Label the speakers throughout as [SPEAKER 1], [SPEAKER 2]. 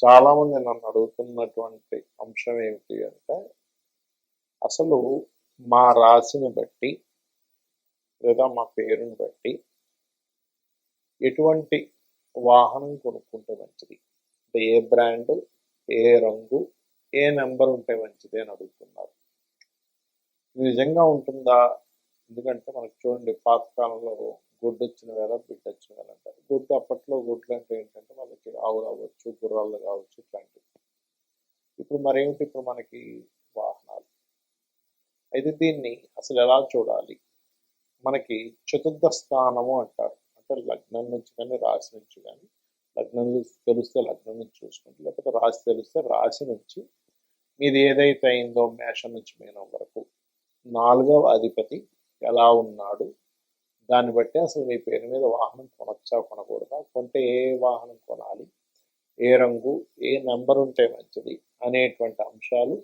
[SPEAKER 1] చాలామంది నన్ను అడుగుతున్నటువంటి అంశం ఏమిటి అంటే, అసలు మా రాశిని బట్టి లేదా మా పేరుని బట్టి ఎటువంటి వాహనం కొనుక్కుంటే మంచిది? అంటే ఏ బ్రాండ్, ఏ రంగు, ఏ నెంబర్ ఉంటే మంచిది అని అడుగుతున్నారు. ఇది నిజంగా ఉంటుందా? ఎందుకంటే మనకు చూడండి, పాతకాలంలో గుడ్డు వచ్చిన వేళ బిడ్డ వచ్చిన వేళ అంటారు. గుడ్డు అప్పట్లో గుడ్లు అంటే ఏంటంటే వాళ్ళకి ఆవులు అవ్వచ్చు, గుర్రాలు కావచ్చు, ఇట్లాంటివి. ఇప్పుడు మరేమిటి, ఇప్పుడు మనకి వాహనాలు. అయితే దీన్ని అసలు ఎలా చూడాలి? మనకి చతుర్థ స్థానము అంటారు. అంటే లగ్నం నుంచి కానీ రాశి నుంచి కానీ, లగ్నం తెలిస్తే లగ్నం నుంచి చూసుకుంటే, లేకపోతే రాశి తెలిస్తే రాశి నుంచి మీది ఏదైతే అయిందో మేషం నుంచి మీనం వరకు 4వ అధిపతి ఎలా ఉన్నాడు, దాన్ని బట్టి అసలు మీ పేరు మీద వాహనం కొనొచ్చా కొనకూడదా, కొంటే ఏ వాహనం కొనాలి, ఏ రంగు, ఏ నెంబర్ ఉంటే మంచిది అనేటువంటి అంశాలు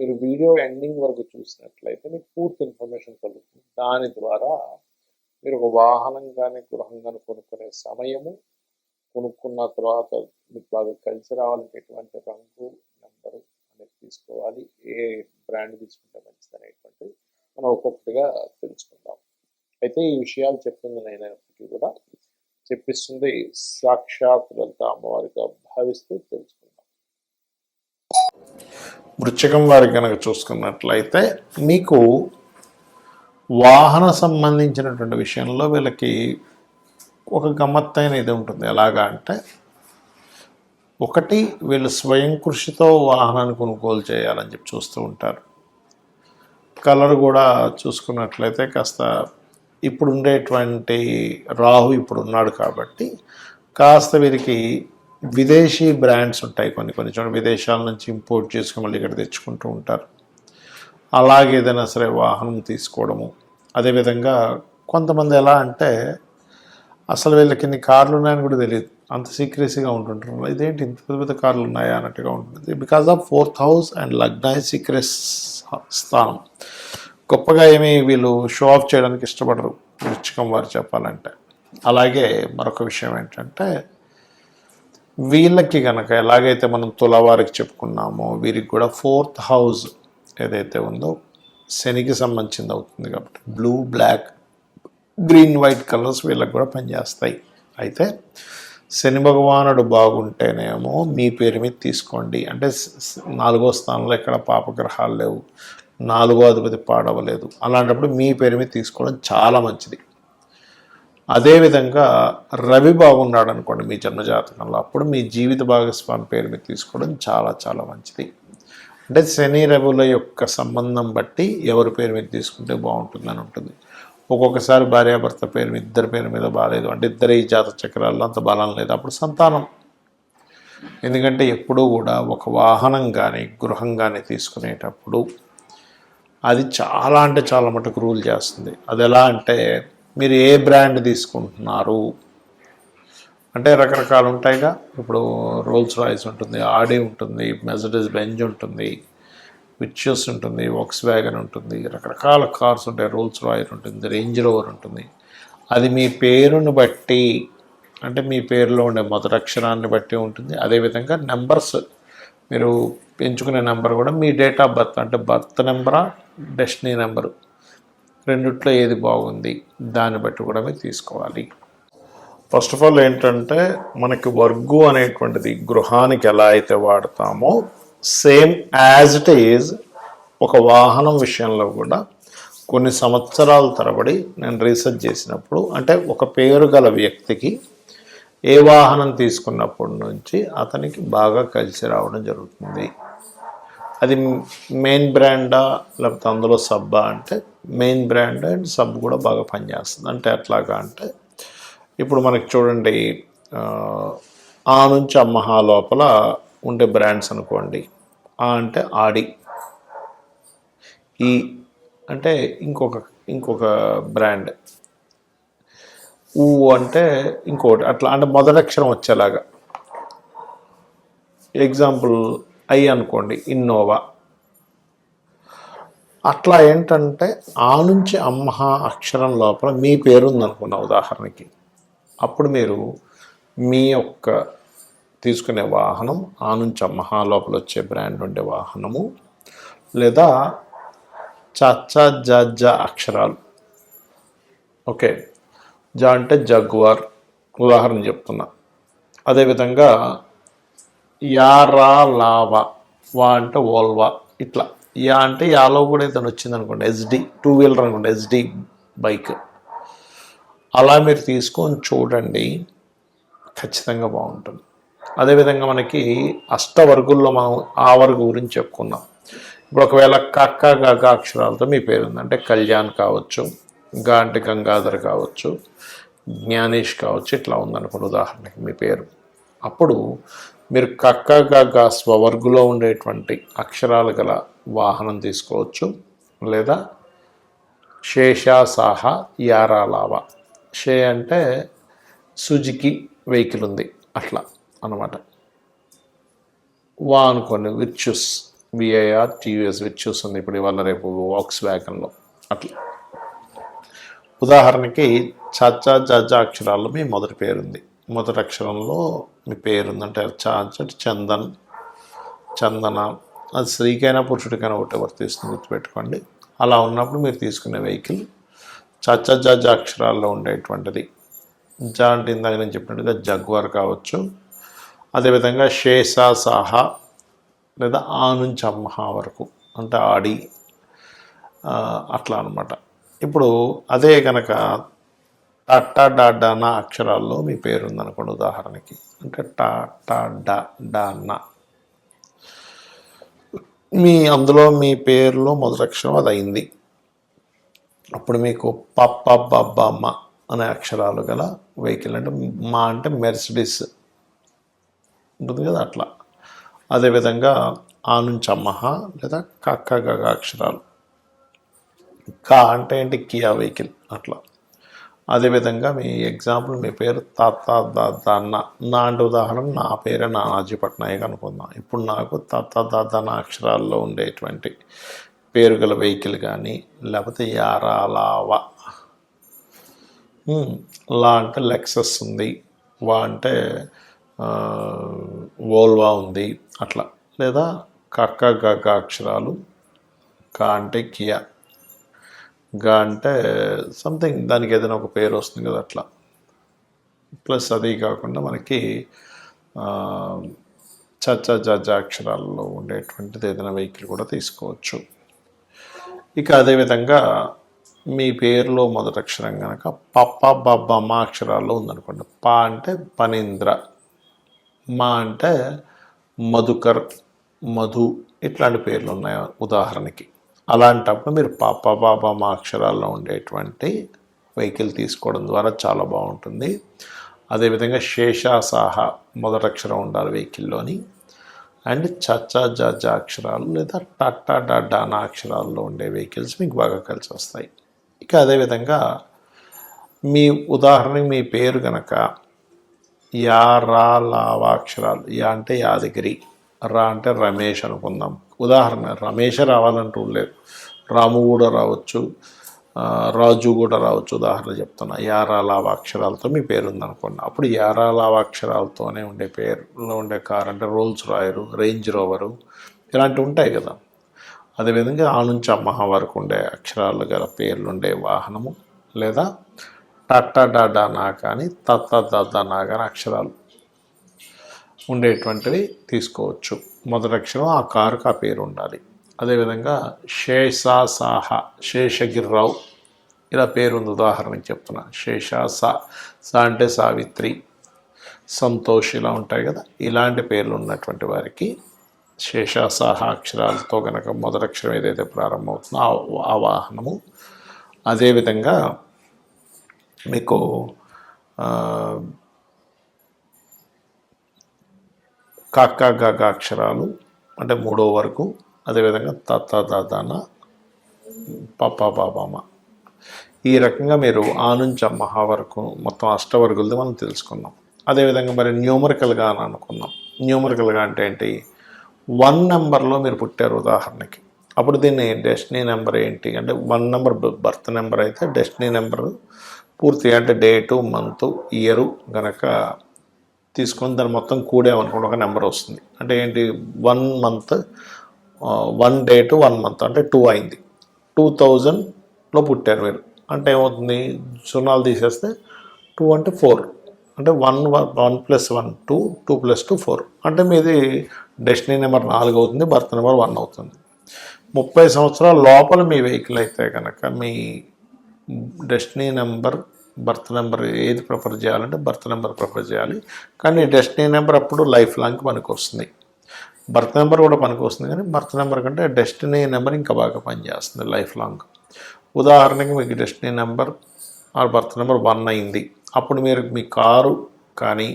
[SPEAKER 1] మీరు వీడియో ఎండింగ్ వరకు చూసినట్లయితే మీకు పూర్తి ఇన్ఫర్మేషన్ కలుగుతుంది. దాని ద్వారా మీరు ఒక వాహనం కానీ గృహం కానీ కొనుక్కునే సమయము, కొనుక్కున్న తర్వాత మీకు బాగా కలిసి రావాలంటే ఎటువంటి రంగు, నెంబరు అనేది తీసుకోవాలి, ఏ బ్రాండ్ తీసుకుంటే మంచిది అనేటువంటిది మనం ఒక్కొక్కటిగా తెలుసుకుందాం. అయితే ఈ విషయాలు చెప్తుంది నేనైనప్పటికీ కూడా చెప్పిస్తుంది సాక్షాత్ లలిత అమ్మవారిగా భావిస్తూ తెలుసుకుందాం. వృశ్చికం వారికి కనుక చూసుకున్నట్లయితే మీకు వాహన సంబంధించినటువంటి విషయంలో వీళ్ళకి ఒక గమ్మత్తైన ఇది ఉంటుంది. ఎలాగా అంటే, ఒకటి, వీళ్ళు స్వయం కృషితో వాహనాన్ని కొనుగోలు చేయాలని చెప్పి చూస్తూ ఉంటారు. కలర్ కూడా చూసుకున్నట్లయితే కాస్త ఇప్పుడు ఉండేటువంటి రాహు ఇప్పుడు ఉన్నాడు కాబట్టి కాస్త వీరికి విదేశీ బ్రాండ్స్ ఉంటాయి. కొన్ని చోట్ల విదేశాల నుంచి ఇంపోర్ట్ చేసుకుని మళ్ళీ ఇక్కడ తెచ్చుకుంటూ ఉంటారు. అలాగే ఏదైనా సరే వాహనం తీసుకోవడము. అదేవిధంగా కొంతమంది ఎలా అంటే అసలు వీళ్ళకి ఇన్ని కార్లు ఉన్నాయని కూడా తెలియదు, అంత సీక్రెసీగా ఉంటుంటారు. ఇదేంటి ఇంత పెద్ద పెద్ద కార్లు ఉన్నాయా అన్నట్టుగా ఉంటుంది. Because of 4th house and లగ్న సీక్రెస్ స్థానం. గొప్పగా ఏమీ వీళ్ళు షో ఆఫ్ చేయడానికి ఇష్టపడరు వృశ్చికం వారు చెప్పాలంటే. అలాగే మరొక విషయం ఏంటంటే, వీళ్ళకి కనుక ఎలాగైతే మనం తులవారికి చెప్పుకున్నామో వీరికి కూడా 4th హౌస్ ఏదైతే ఉందో శనికి సంబంధించింది అవుతుంది కాబట్టి blue, black, green, white colours వీళ్ళకి కూడా పనిచేస్తాయి. అయితే శని భగవానుడు బాగుంటేనేమో మీ పేరు మీద తీసుకోండి. అంటే 4వ స్థానంలో ఎక్కడ పాపగ్రహాలు లేవు, 4వ అధిపతి పాడవలేదు, అలాంటప్పుడు మీ పేరు మీద తీసుకోవడం చాలా మంచిది. అదేవిధంగా రవి బాగున్నాడు అనుకోండి మీ జన్మజాతకంలో, అప్పుడు మీ జీవిత భాగస్వామి పేరు మీద తీసుకోవడం చాలా చాలా మంచిది. అంటే శని రవుల యొక్క సంబంధం బట్టి ఎవరి పేరు మీద తీసుకుంటే బాగుంటుందని ఉంటుంది. ఒక్కొక్కసారి భార్యాభర్త పేరు మీద, ఇద్దరి పేరు మీద బాగాలేదు అంటే ఇద్దరి జాత చక్రాల్లో అంత బలం లేదు, అప్పుడు సంతానం. ఎందుకంటే ఎప్పుడూ కూడా ఒక వాహనం కానీ గృహం కానీ తీసుకునేటప్పుడు అది చాలా అంటే చాలా మటుకు రూల్ చేస్తుంది. అది ఎలా అంటే, మీరు ఏ బ్రాండ్ తీసుకుంటున్నారు అంటే రకరకాలు ఉంటాయిగా. ఇప్పుడు రోల్స్ రాయిస్ ఉంటుంది, ఆడి ఉంటుంది, మెర్సిడెస్ బెంజ్ ఉంటుంది, విట్యూస్ ఉంటుంది, వోక్స్ వ్యాగన్ ఉంటుంది, రకరకాల కార్స్ ఉంటాయి. రోల్స్ రాయస్ ఉంటుంది, రేంజ్ రోవర్ ఉంటుంది. అది మీ పేరుని బట్టి, అంటే మీ పేరులో ఉండే మొదటి అక్షరాన్ని బట్టి ఉంటుంది. అదేవిధంగా నెంబర్స్, మీరు ఎంచుకునే నెంబర్ కూడా మీ డేట్ ఆఫ్ బర్త్, అంటే బర్త్ నెంబరా డెస్టినీ నెంబరు, రెండిట్లో ఏది బాగుంది దాన్ని బట్టి కూడా మీరు తీసుకోవాలి. ఫస్ట్ ఆఫ్ ఆల్ ఏంటంటే, మనకి వర్గు అనేటువంటిది గృహానికి ఎలా అయితే వాడతామో సేమ్ యాజ్ ఇట్ ఈజ్ ఒక వాహనం విషయంలో కూడా కొన్ని సంవత్సరాల తరబడి నేను రీసెర్చ్ చేసినప్పుడు, అంటే ఒక పేరు గల వ్యక్తికి ఏ వాహనం తీసుకున్నప్పటి నుంచి అతనికి బాగా కలిసి రావడం జరుగుతుంది. అది మెయిన్ బ్రాండా లేకపోతే అందులో సబ్బా అంటే మెయిన్ బ్రాండ్ అండ్ సబ్ కూడా బాగా పనిచేస్తుంది. అంటే ఎట్లాగా అంటే, ఇప్పుడు మనకి చూడండి, ఆ నుంచి అమ్మహా లోపల ఉండే బ్రాండ్స్ అనుకోండి. ఆ అంటే ఆడి, ఈ అంటే ఇంకొక బ్రాండ్, ఊ అంటే ఇంకోటి, అట్లా అంటే మొదటి అక్షరం వచ్చేలాగా. ఎగ్జాంపుల్ ఐ అనుకోండి, ఇన్నోవా. అట్లా ఏంటంటే ఆ నుంచి అమ్మహ అక్షరం లోపల మీ పేరు ఉందనుకున్న ఉదాహరణకి, అప్పుడు మీరు మీ యొక్క తీసుకునే వాహనం ఆ నుంచి మహా లోపల వచ్చే బ్రాండ్ ఉండే వాహనము, లేదా చచ్చా జ అక్షరాలు. ఓకే, జ అంటే జగ్వార్ ఉదాహరణ చెప్తున్నా. అదేవిధంగా యారా లావా, వా అంటే ఓల్వా, ఇట్లా. యా అంటే యాలో కూడా ఏదైనా వచ్చింది అనుకోండి, ఎస్డి 2 వీలర్ అనుకోండి, ఎస్డి బైక్, అలా మీరు తీసుకొని చూడండి, ఖచ్చితంగా బాగుంటుంది. అదేవిధంగా మనకి అష్టవర్గుల్లో మనం ఆ వర్గు గురించి చెప్పుకున్నాం. ఇప్పుడు ఒకవేళ కక్క గగ అక్షరాలతో మీ పేరు ఉందంటే కళ్యాణ్ కావచ్చు, గా అంటే గంగాధర్ కావచ్చు, జ్ఞానేష్ కావచ్చు, ఇట్లా ఉందనుకోండి ఉదాహరణకి మీ పేరు. అప్పుడు మీరు కక్క గగ స్వవర్గులో ఉండేటువంటి అక్షరాలు గల వాహనం తీసుకోవచ్చు, లేదా శేషాసాహ యారాలావా. షే అంటే సుజుకి వెహికల్ ఉంది అట్లా అన్నమాట. వా అనుకోండి విర్చ్యూస్, విఐఆర్ టీవీఎస్ విర్చ్యూస్ ఉంది ఇప్పుడు ఇవాళ రేపు వాక్స్ వ్యాగన్లో అట్లా. ఉదాహరణకి చచ్చా జజ అక్షరాల్లో మీ మొదటి పేరుంది, మొదటి అక్షరంలో మీ పేరుందంటే చాచట్ చందన్, చందన, అది స్త్రీకైనా పురుషుడికైనా ఒకటి వర్తిస్తుంది, గుర్తుపెట్టుకోండి. అలా ఉన్నప్పుడు మీరు తీసుకునే వెహికల్ చచ్చా జజ అక్షరాల్లో ఉండేటువంటిది. జ అంటే ఇందాక నేను చెప్పినట్టుగా జగ్వార్ కావచ్చు, అదేవిధంగా షేషా సాహా, లేదా ఆ నుంచి అమ్మహా వరకు అంటే ఆడి, అట్లా అనమాట. ఇప్పుడు అదే కనుక టట్టా డాడానా అక్షరాల్లో మీ పేరు ఉందనుకోండి ఉదాహరణకి, అంటే టా టా డా డానా, మీ అందులో మీ పేరులో మొదటి అక్షరం అది అయింది. అప్పుడు మీకు పప్ప బబ్బమ్మ అనే అక్షరాలు గల వెహికల్, అంటే మా అంటే మెర్సిడీస్ ఉంటుంది కదా అట్లా. అదేవిధంగా ఆ నుంచి అమ్మహ, లేదా కక్క గగ అక్షరాలు. కా అంటే ఏంటి, కియా వెహికల్ అట్లా. అదేవిధంగా మీ ఎగ్జాంపుల్ మీ పేరు తాత దాన్న, నా అంటే ఉదాహరణ నా పేరే నానాజీ పట్నాయక్ అనుకుందాం. ఇప్పుడు నాకు తాత దాదాన అక్షరాల్లో ఉండేటువంటి పేరు గల వెహికల్ కానీ, లేకపోతే యారాలావా, లా అంటే లెక్సస్ ఉంది, వా అంటే వోల్వా ఉంది అట్లా. లేదా కక్క గగ అక్షరాలు, కా అంటే కియా, గా అంటే సంథింగ్ దానికి ఏదైనా ఒక పేరు వస్తుంది కదా అట్లా. ప్లస్ అది కాకుండా మనకి చచ్చా జజ అక్షరాల్లో ఉండేటువంటిది ఏదైనా వెహికల్ కూడా తీసుకోవచ్చు. ఇక అదేవిధంగా మీ పేరులో మొదటి అక్షరం కనుక పప్ప బబ్బ మా అక్షరాల్లో ఉందనుకోండి. పా అంటే పనీంద్ర, మా అంటే మధుకర్, మధు, ఇట్లాంటి పేర్లు ఉన్నాయి ఉదాహరణకి. అలాంటప్పుడు మీరు పాప బాబా మా అక్షరాల్లో ఉండేటువంటి వెహికల్ తీసుకోవడం ద్వారా చాలా బాగుంటుంది. అదేవిధంగా శేషాసాహ మొదటి అక్షరం ఉండాలి వెహికల్లోని, అండ్ చచ్చా జజ అక్షరాలు లేదా టట్టా డాడానా అక్షరాల్లో ఉండే వెహికల్స్ మీకు బాగా కలిసి వస్తాయి. ఇక అదేవిధంగా మీ ఉదాహరణకి మీ పేరు కనుక యా రా లావా అక్షరాలు, యా అంటే యాదగిరి, రా అంటే రమేష్ అనుకుందాం. ఉదాహరణ రమేష్ రావాలంటూ లేదు, రాము కూడా రావచ్చు, రాజు కూడా రావచ్చు. ఉదాహరణ చెప్తున్నా, యారా లావా అక్షరాలతో మీ పేరు ఉందనుకోండి. అప్పుడు యారా లావా అక్షరాలతోనే ఉండే పేరులో ఉండే కార్ అంటే రోల్స్ రాయరు, రేంజ్ రోవరు, ఇలాంటివి ఉంటాయి కదా. అదేవిధంగా ఆ నుంచి అమ్మహ వరకు ఉండే అక్షరాలు గల పేర్లు ఉండే వాహనము, లేదా టట్టా డాడా నా కానీ తత్త దద్ద నా కానీ అక్షరాలు ఉండేటువంటివి తీసుకోవచ్చు. మొదటి అక్షరం ఆ కారుకు ఆ పేరు ఉండాలి. అదేవిధంగా శేషా సాహ, శేషగిరిరావు ఇలా పేరు ఉంది ఉదాహరణకి చెప్తున్నా. శేషా సా అంటే సావిత్రి, సంతోష్ ఇలా ఉంటాయి కదా. ఇలాంటి పేర్లు ఉన్నటువంటి వారికి శేషాసాహ అక్షరాలతో కనుక మొదటి అక్షరం ఏదైతే ప్రారంభమవుతుందో ఆ వాహనము. అదేవిధంగా మీకు కక్క గగ అక్షరాలు అంటే మూడో వరకు, అదేవిధంగా తత్త దాదాన పప్ప బాబామ, ఈ రకంగా మీరు ఆ నుంచి అమ్మహ వరకు మొత్తం అష్టవర్గులది మనం తెలుసుకున్నాం. అదేవిధంగా మరి న్యూమరికల్గా అని అనుకున్నాం. న్యూమరికల్గా అంటే ఏంటి, 1 నెంబర్లో మీరు పుట్టారు ఉదాహరణకి, అప్పుడు దీన్ని డెస్టినీ నెంబర్ ఏంటి అంటే 1 నెంబర్ బర్త్ నెంబర్ అయితే డెస్టినీ నెంబరు పూర్తిగా అంటే డేటు, మంత్, ఇయరు గనక తీసుకొని దాన్ని మొత్తం కూడేమనుకోండి ఒక నెంబర్ వస్తుంది. అంటే ఏంటి 1 మంత్ 1 డే టు 1 మంత్ అంటే 2 అయింది. 2000లో పుట్టారు మీరు అంటే ఏమవుతుంది, సున్నాలు తీసేస్తే 2 అంటే 4 అంటే 1 + 1 2 2 + 2 4 అంటే మీది డెస్టినీ నెంబర్ 4 అవుతుంది, బర్త్ నెంబర్ 1 అవుతుంది. 30 సంవత్సరాల లోపల మీ వెహికల్ అయితే కనుక మీ డెస్టినీ నెంబర్ బర్త్ నెంబర్ ఏది ప్రిఫర్ చేయాలంటే బర్త్ నెంబర్ ప్రిఫర్ చేయాలి. కానీ డెస్టినీ నెంబర్ అప్పుడు లైఫ్ లాంగ్కి పనికి వస్తుంది. బర్త్ నెంబర్ కూడా పనికి వస్తుంది, కానీ బర్త్ నెంబర్ కంటే డెస్టినీ నెంబర్ ఇంకా బాగా పనిచేస్తుంది లైఫ్ లాంగ్. ఉదాహరణకి మీకు destiny number are birth number 1 అయింది, అప్పుడు మీరు మీ కారు కానీ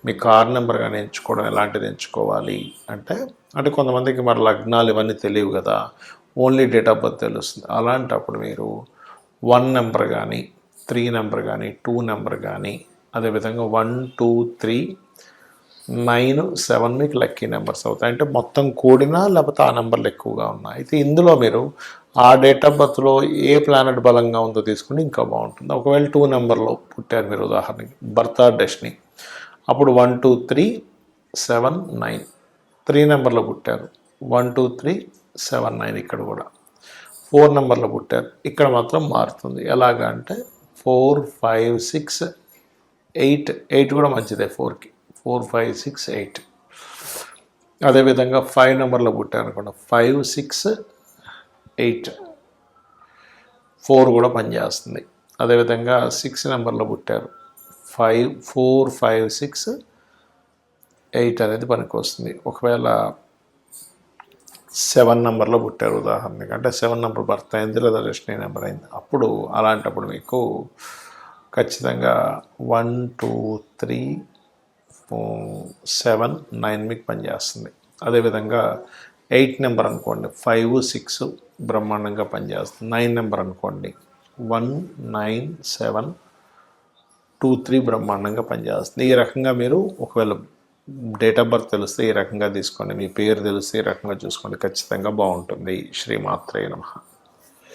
[SPEAKER 1] మీ కార్ నెంబర్ కానీ ఎంచుకోవడం ఎలాంటిది ఎంచుకోవాలి అంటే కొంతమందికి మరి లగ్నాలు ఇవన్నీ తెలియవు కదా, ఓన్లీ డేట్ ఆఫ్ బర్త్ తెలుస్తుంది. అలాంటప్పుడు మీరు 1 నెంబర్ కానీ 3 నెంబర్ కానీ 2 నెంబర్ కానీ అదేవిధంగా 1 2 3 9 7 మీకు లక్కీ నెంబర్స్ అవుతాయి. అంటే మొత్తం కూడినా లేకపోతే ఆ నెంబర్లు ఎక్కువగా ఉన్నాయి. అయితే ఇందులో మీరు ఆ డేట్ ఆఫ్ బర్త్లో ఏ ప్లానెట్ బలంగా ఉందో తీసుకుని ఇంకా బాగుంటుంది. ఒకవేళ 2 నెంబర్లో పుట్టారు మీరు ఉదాహరణకి బర్త్ ఆర్ డెస్టినీ, అప్పుడు 1 2 3 7 9. 3 నెంబర్లో పుట్టారు 1 2 3 7 9. ఇక్కడ కూడా 4 నెంబర్లో పుట్టారు, ఇక్కడ మాత్రం మారుతుంది. ఎలాగా అంటే 4 5 6 8 8 కూడా మంచిదే 4కి 4 5 6 8. అదేవిధంగా 5 నెంబర్లో పుట్టారు అనుకోండి 5 6 8 4 కూడా పనిచేస్తుంది. అదేవిధంగా 6 నెంబర్లో పుట్టారు 4 5 6 8 అనేది పనికి వస్తుంది. ఒకవేళ 7 నెంబర్లో పుట్టారు ఉదాహరణకి, అంటే 7 నెంబర్ బర్త్ అయింది లేదా డెస్టినీ నెంబర్ అయింది, అప్పుడు అలాంటప్పుడు మీకు ఖచ్చితంగా 1 2 3 7 9 మీకు పనిచేస్తుంది. అదేవిధంగా 8 నెంబర్ అనుకోండి 5 6 బ్రహ్మాండంగా పనిచేస్తుంది. 9 నెంబర్ అనుకోండి 1 9 7 2 3 బ్రహ్మాండంగా పనిచేస్తుంది. ఈ రకంగా మీరు ఒకవేళ డేట్ ఆఫ్ బర్త్ తెలిస్తే ఈ రకంగా తీసుకోండి, మీ పేరు తెలిస్తే ఈ రకంగా చూసుకోండి, ఖచ్చితంగా బాగుంటుంది. శ్రీమాత్రే నమః.